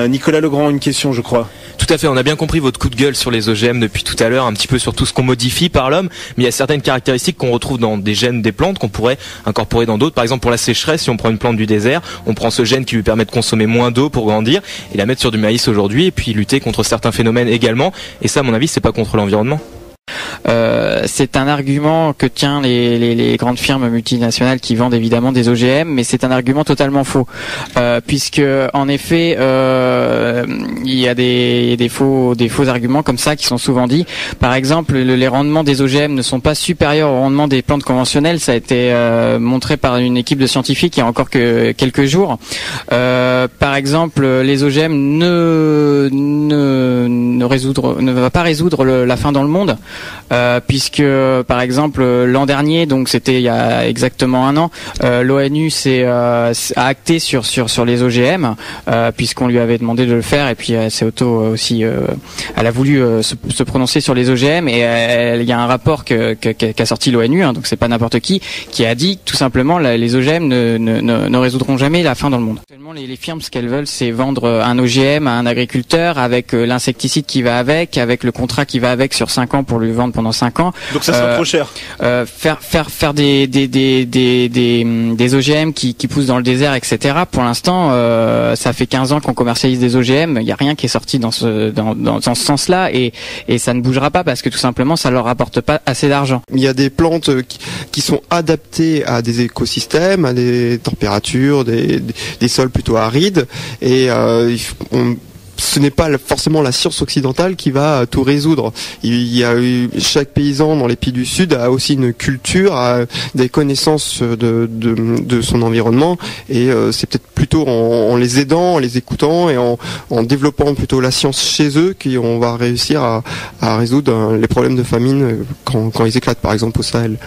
Nicolas Legrand, une question, je crois. Tout à fait, on a bien compris votre coup de gueule sur les OGM depuis tout à l'heure, un petit peu sur tout ce qu'on modifie par l'homme, mais il y a certaines caractéristiques qu'on retrouve dans des gènes des plantes qu'on pourrait incorporer dans d'autres. Par exemple, pour la sécheresse, si on prend une plante du désert, on prend ce gène qui lui permet de consommer moins d'eau pour grandir et la mettre sur du maïs aujourd'hui, et puis lutter contre certains phénomènes également. Et ça, à mon avis, c'est pas contre l'environnement. C'est un argument que tient les grandes firmes multinationales qui vendent évidemment des OGM, mais c'est un argument totalement faux, puisque en effet il y a des faux arguments comme ça qui sont souvent dits. Par exemple, les rendements des OGM ne sont pas supérieurs au rendement des plantes conventionnelles. Ça a été montré par une équipe de scientifiques il y a encore que quelques jours. Par exemple, les OGM ne va pas résoudre la faim dans le monde. Puisque par exemple l'an dernier, donc c'était il y a exactement un an, l'ONU a acté sur les OGM, puisqu'on lui avait demandé de le faire, et puis c'est aussi elle a voulu se prononcer sur les OGM, et il y a un rapport qu'a sorti l'ONU, hein, donc c'est pas n'importe qui a dit tout simplement les OGM ne résoudront jamais la faim dans le monde. Actuellement, les firmes, ce qu'elles veulent, c'est vendre un OGM à un agriculteur avec l'insecticide qui va avec le contrat qui va avec sur 5 ans pour lui vendre pendant 5 ans. Donc ça sera trop cher. Faire des OGM qui poussent dans le désert, etc. Pour l'instant, ça fait 15 ans qu'on commercialise des OGM. Il n'y a rien qui est sorti dans ce sens-là, et ça ne bougera pas parce que tout simplement, ça leur rapporte pas assez d'argent. Il y a des plantes qui sont adaptées à des écosystèmes, à des températures, des sols plutôt arides, et ce n'est pas forcément la science occidentale qui va tout résoudre. Chaque paysan dans les pays du Sud a aussi une culture, a des connaissances de son environnement, et c'est peut-être plutôt en les aidant, en les écoutant et en développant plutôt la science chez eux qu'on va réussir à résoudre les problèmes de famine quand ils éclatent, par exemple au Sahel.